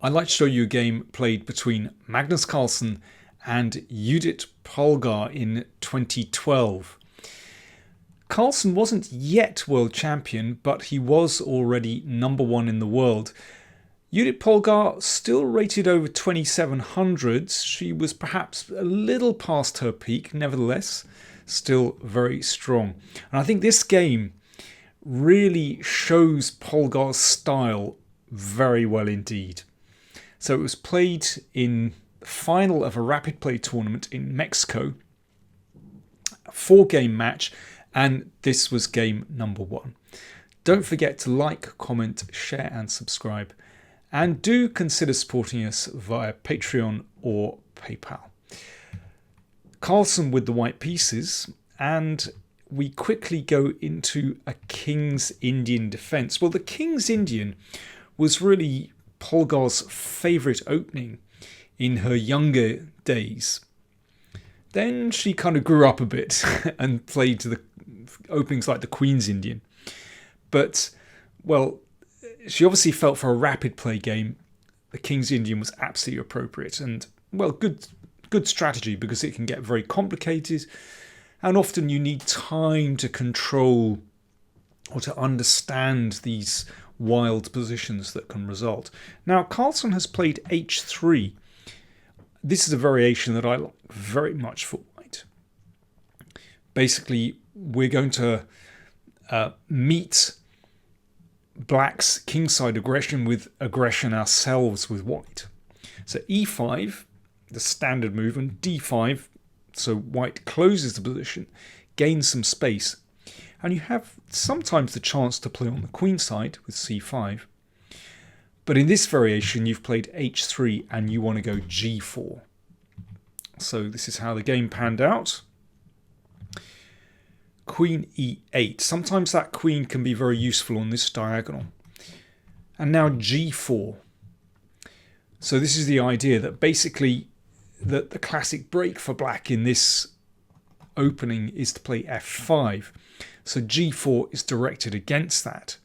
I'd like to show you a game played between Magnus Carlsen and Judith Polgar in 2012. Carlsen wasn't yet world champion, but he was already #1 in the world. Judith Polgar still rated over 2700s. She was perhaps a little past her peak, nevertheless, still very strong. And I think this game really shows Polgar's style very well indeed. So it was played in the final of a rapid play tournament in Mexico, a 4-game match, and this was game #1. Don't forget to like, comment, share and subscribe. And do consider supporting us via Patreon or PayPal. Carlsen with the white pieces, and we quickly go into a King's Indian defence. Well, the King's Indian was really Polgar's favourite opening in her younger days. Then she kind of grew up a bit and played the openings like the Queen's Indian. But, well, she obviously felt for a rapid play game, the King's Indian was absolutely appropriate. And, well, good strategy because it can get very complicated. And often you need time to control or to understand these wild positions that can result. Now, Carlsen has played h3. This is a variation that I like very much for white. Basically, we're going to meet black's kingside aggression with aggression ourselves with white. So e5, the standard move, and d5, so white closes the position, gains some space. And you have sometimes the chance to play on the queen side with c5. But in this variation, you've played h3 and you want to go g4. So this is how the game panned out. Queen e8. Sometimes that queen can be very useful on this diagonal. And now g4. So this is the idea that basically that the classic break for black in this opening is to play f5. So g4 is directed against that.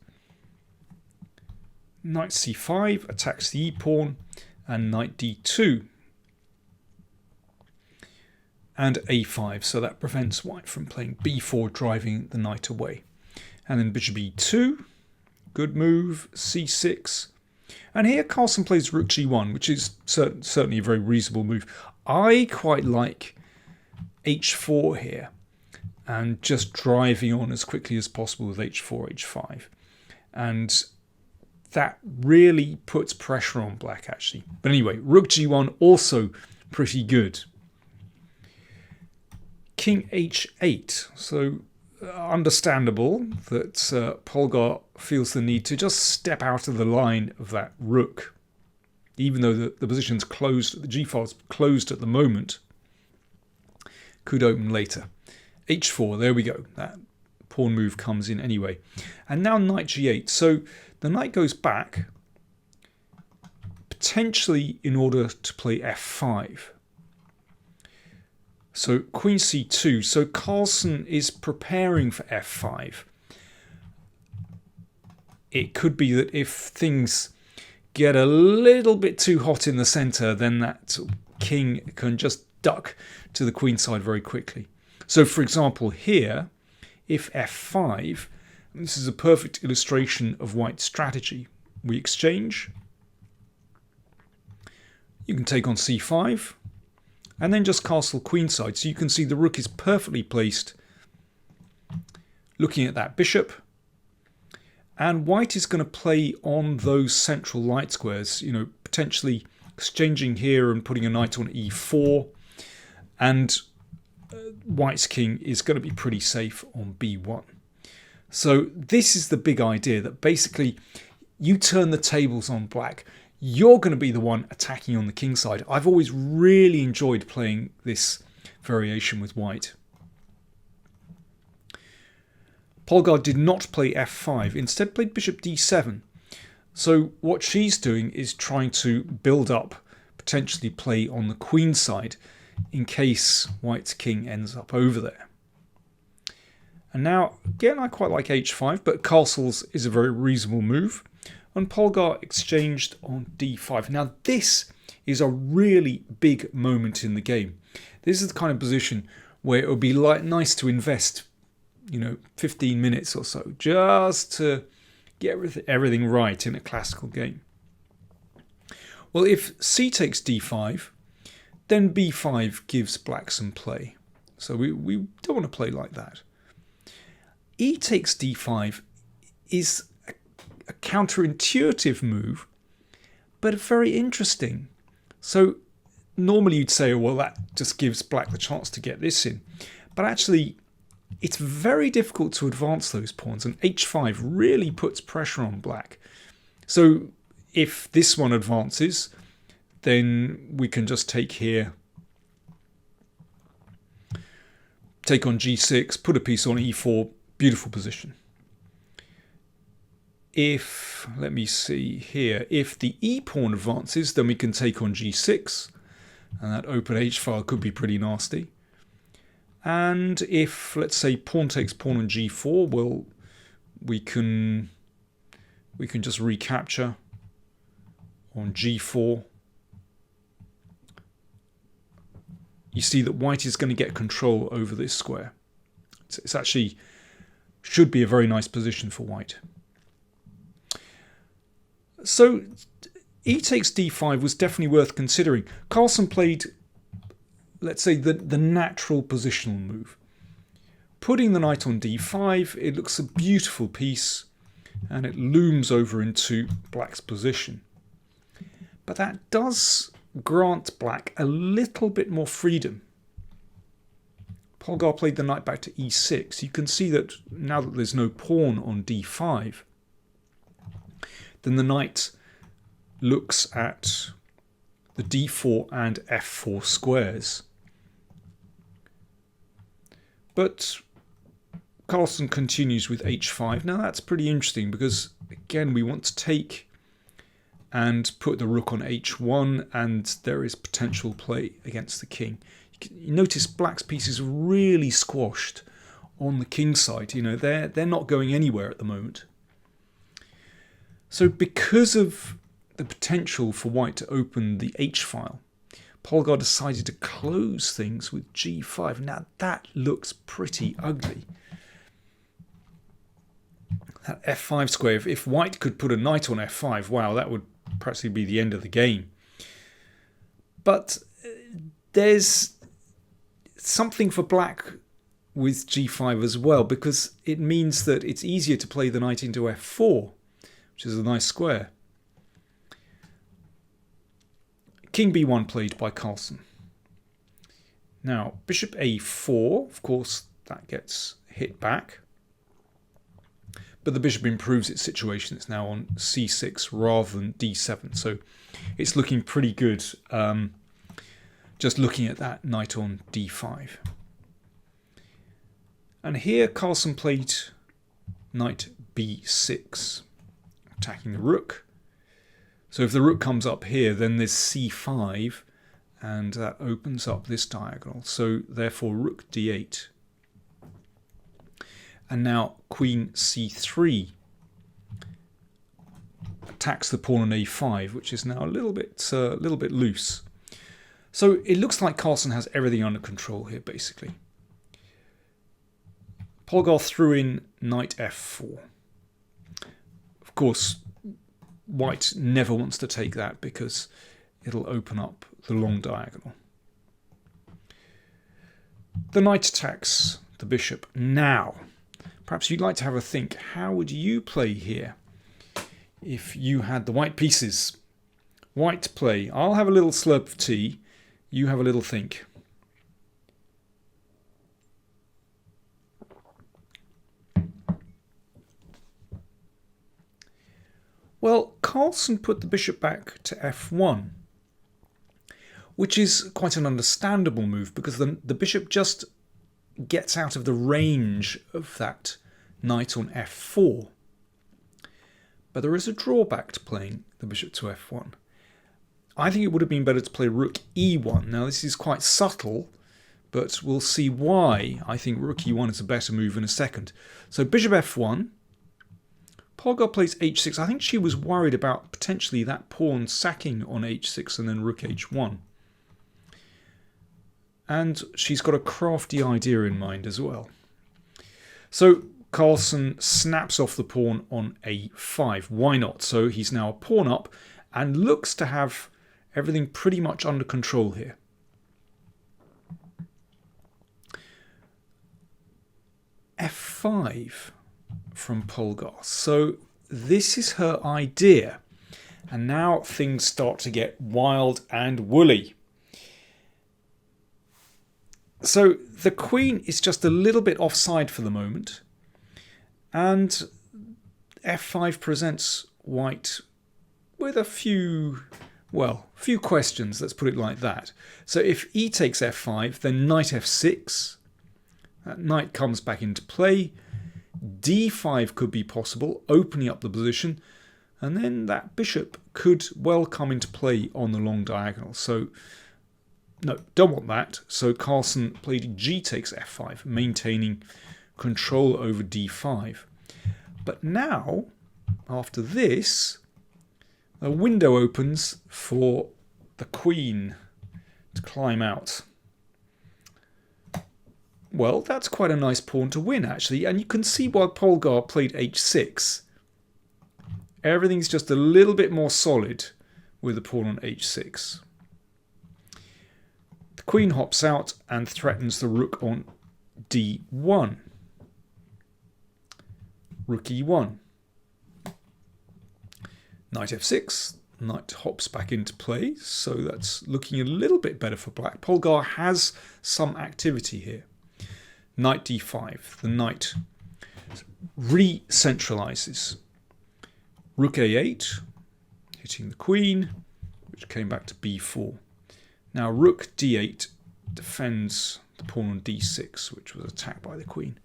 Knight c5 attacks the e-pawn, and knight d2. And a5, so that prevents white from playing b4, driving the knight away. And then bishop e2, good move, c6. And here Carlsen plays rook g1, which is certainly a very reasonable move. I quite like h4 here, and just driving on as quickly as possible with h4, h5. And that really puts pressure on black, actually. But anyway, rook g1 also pretty good. King h8. So understandable that Polgar feels the need to just step out of the line of that rook. Even though the position's closed, the g-file's closed at the moment. Could open later. h4, there we go. That pawn move comes in anyway. And now knight g8. So the knight goes back, potentially in order to play f5. So queen c2. So Carlsen is preparing for f5. It could be that if things get a little bit too hot in the center, then that king can just duck to the queen side very quickly. So for example here, if f5, this is a perfect illustration of white's strategy. We exchange. You can take on c5. And then just castle queenside. So you can see the rook is perfectly placed looking at that bishop. And white is going to play on those central light squares, you know, potentially exchanging here and putting a knight on e4. And white's king is going to be pretty safe on b1. So this is the big idea, that basically you turn the tables on black. You're going to be the one attacking on the king side. I've always really enjoyed playing this variation with white. Polgar did not play f5, instead played bishop d7. So what she's doing is trying to build up, potentially play on the queen side in case white's king ends up over there. And now, again, I quite like h5, but castles is a very reasonable move. and Polgar exchanged on d5. Now this is a really big moment in the game. This is the kind of position where it would be nice to invest, 15 minutes or so just to get everything right in a classical game. Well, if c takes d5, then b5 gives black some play. So we don't want to play like that. E takes d5 is a counterintuitive move, but very interesting. So normally you'd say, oh, well, that just gives black the chance to get this in. But actually, it's very difficult to advance those pawns, and h5 really puts pressure on black. So if this one advances, then we can just take here, take on g6, put a piece on e4, beautiful position. If, let me see here, if the e pawn advances, then we can take on g6, and that open h file could be pretty nasty. And if, let's say, pawn takes pawn on g4, well, we can just recapture on g4. You see that white is going to get control over this square. It's actually should be a very nice position for white. So e takes d5 was definitely worth considering. Carlsen played, let's say, the natural positional move. Putting the knight on d5, it looks a beautiful piece, and it looms over into black's position. But that does grant black a little bit more freedom. Polgar played the knight back to e6. You can see that now that there's no pawn on d5, then the knight looks at the d4 and f4 squares. But Carlsen continues with h5. Now that's pretty interesting because, again, we want to take and put the rook on h1, and there is potential play against the king. You notice black's piece is really squashed on the king side. They're not going anywhere at the moment. So because of the potential for white to open the h file, Polgar decided to close things with g5. Now that looks pretty ugly. That f5 square, if white could put a knight on f5, wow, that would practically be the end of the game. But there's something for black with g5 as well, because it means that it's easier to play the knight into f4, which is a nice square. King b1 played by Carlsen. Now, bishop a4, of course, that gets hit back. But the bishop improves its situation. It's now on c6 rather than d7. So it's looking pretty good just looking at that knight on d5. And here Carlsen played knight b6, attacking the rook. So if the rook comes up here, then there's c5, and that opens up this diagonal. So therefore rook d8. And now queen c3 attacks the pawn on a5, which is now a little bit loose. So it looks like Carlsen has everything under control here, basically. Polgar threw in knight f4. Of course, white never wants to take that because it'll open up the long diagonal. The knight attacks the bishop. Now, perhaps you'd like to have a think. How would you play here if you had the white pieces? White play. I'll have a little slurp of tea. You have a little think. Well, Carlsen put the bishop back to f1, which is quite an understandable move because the bishop just gets out of the range of that knight on f4. But there is a drawback to playing the bishop to f1. I think it would have been better to play rook e1. Now this is quite subtle, but we'll see why I think rook e1 is a better move in a second. So bishop f1, Polgar plays h6. I think she was worried about potentially that pawn sacking on h6 and then rook h1. And she's got a crafty idea in mind as well. So Carlsen snaps off the pawn on a5. Why not? So he's now a pawn up and looks to have everything pretty much under control here. f5 from Polgar. So this is her idea. And now things start to get wild and woolly. So the queen is just a little bit offside for the moment. And f5 presents white with a few questions, let's put it like that. So if e takes f5, then knight f6. That knight comes back into play. d5 could be possible, opening up the position. And then that bishop could well come into play on the long diagonal. So no, don't want that. So Carlsen played g takes f5, maintaining control over d5. But now, after this, a window opens for the queen to climb out. Well, that's quite a nice pawn to win, actually. And you can see why Polgar played h6. Everything's just a little bit more solid with the pawn on h6. The queen hops out and threatens the rook on d1. Rook e1. Knight f6. Knight hops back into play, so that's looking a little bit better for black. Polgar has some activity here. Knight d5. The knight re-centralizes. Rook a8, hitting the queen, which came back to b4. Now rook d8 defends the pawn on d6, which was attacked by the queen.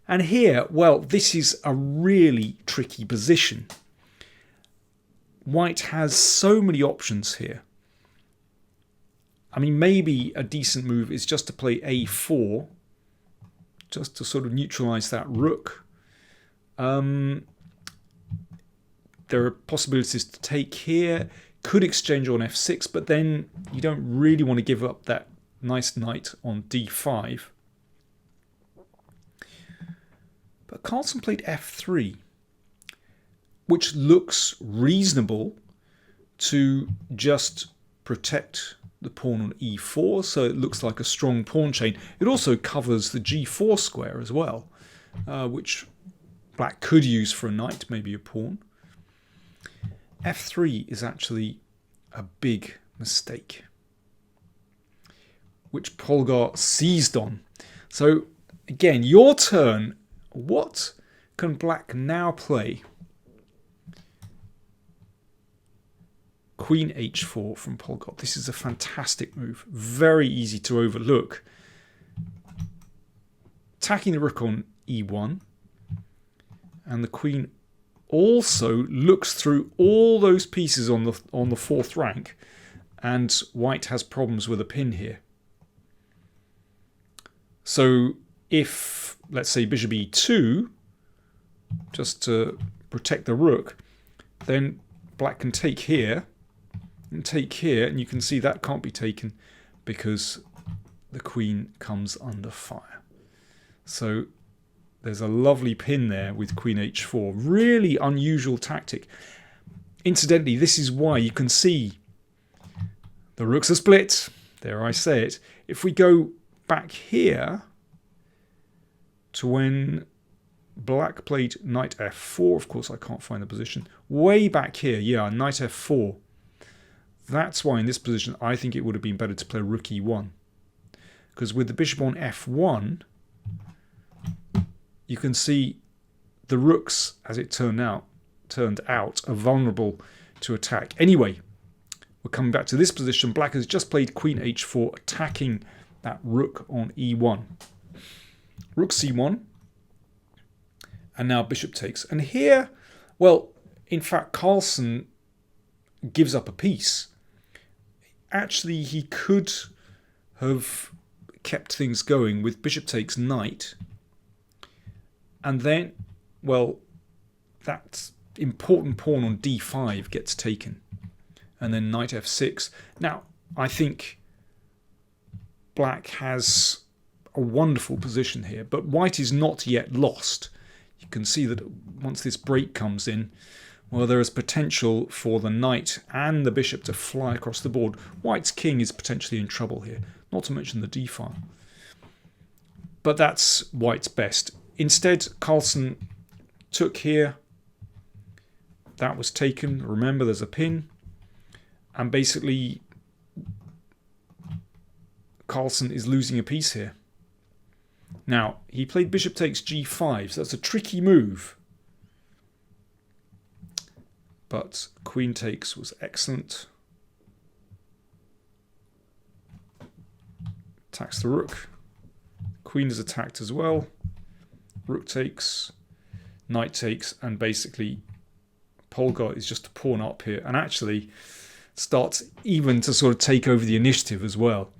And here, well, this is a really tricky position. White has so many options here. I mean, maybe a decent move is just to play a4, just to sort of neutralize that rook. There are possibilities to take here. Could exchange on f6, but then you don't really want to give up that nice knight on d5. But Carlsen played f3, which looks reasonable to just protect the pawn on e4, so it looks like a strong pawn chain. It also covers the g4 square as well, which black could use for a knight, maybe a pawn. f3 is actually a big mistake, which Polgar seized on. So again, your turn. What can black now play? Queen h4 from Polgar. This is a fantastic move. Very easy to overlook. Attacking the rook on e1. And the queen also looks through all those pieces on the fourth rank. And white has problems with a pin here. So if, let's say, bishop e2, just to protect the rook, then black can take here and take here, and you can see that can't be taken because the queen comes under fire. So there's a lovely pin there with queen h4. Really unusual tactic. Incidentally, this is why you can see the rooks are split. There I say it. If we go back here to when black played knight f4, of course I can't find the position, way back here, yeah, knight f4. That's why in this position I think it would have been better to play rook e1. Because with the bishop on f1, you can see the rooks, as it turned out, are vulnerable to attack. Anyway, we're coming back to this position. Black has just played queen h4, attacking that rook on e1. Rook c1, and now bishop takes. And here, well, in fact, Carlsen gives up a piece. Actually, he could have kept things going with bishop takes knight. And then, well, that important pawn on d5 gets taken. And then knight f6. Now, I think black has a wonderful position here, but white is not yet lost. You can see that once this break comes in, well, there is potential for the knight and the bishop to fly across the board. White's king is potentially in trouble here, not to mention the d-file. But that's white's best. Instead, Carlsen took here. That was taken. Remember, there's a pin. And basically, Carlsen is losing a piece here. Now, he played bishop takes g5, so that's a tricky move. But queen takes was excellent. Attacks the rook. Queen is attacked as well. Rook takes, knight takes, and basically Polgar is just a pawn up here, and actually starts even to sort of take over the initiative as well.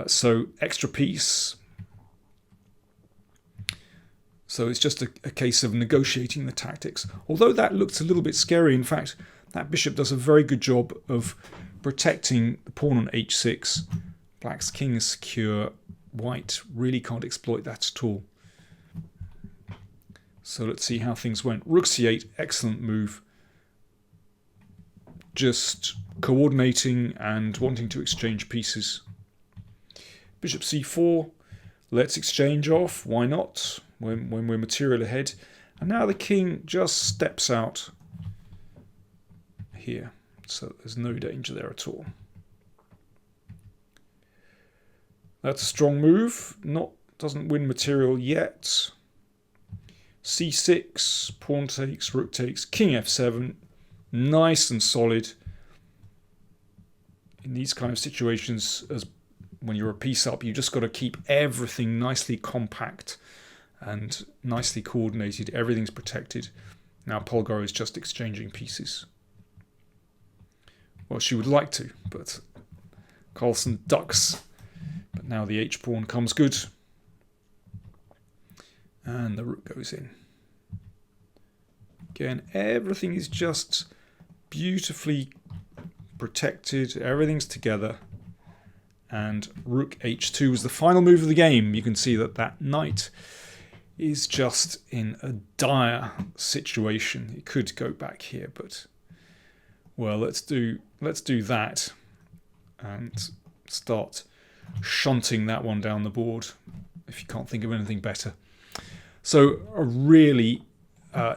So extra piece. So it's just a case of negotiating the tactics. Although that looks a little bit scary, in fact, that bishop does a very good job of protecting the pawn on h6. Black's king is secure. White really can't exploit that at all. So let's see how things went. Rook c8, excellent move. Just coordinating and wanting to exchange pieces. Bishop c4, let's exchange off, why not, when we're material ahead. And now the king just steps out here, so there's no danger there at all. That's a strong move, doesn't win material yet. c6, pawn takes, rook takes, king f7, nice and solid. In these kind of situations, as when you're a piece up, you just got to keep everything nicely compact and nicely coordinated. Everything's protected. Now Polgar is just exchanging pieces. Well, she would like to, but Carlsen ducks. But now the h-pawn comes good. And the rook goes in. Again, everything is just beautifully protected. Everything's together. And rook h2 was the final move of the game. You can see that that knight is just in a dire situation. It could go back here, but well, let's do that and start shunting that one down the board if you can't think of anything better. So a really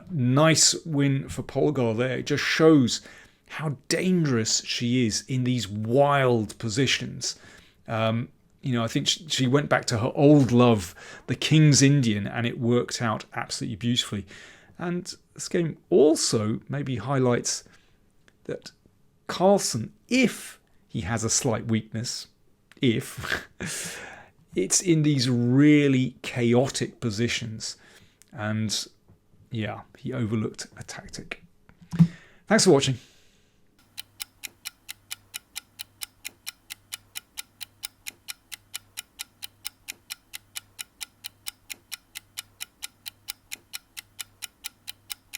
nice win for Polgar there. It just shows how dangerous she is in these wild positions. I think she went back to her old love, the King's Indian, and it worked out absolutely beautifully. And this game also maybe highlights that Carlsen, if he has a slight weakness, it's in these really chaotic positions. And yeah, he overlooked a tactic. Thanks for watching.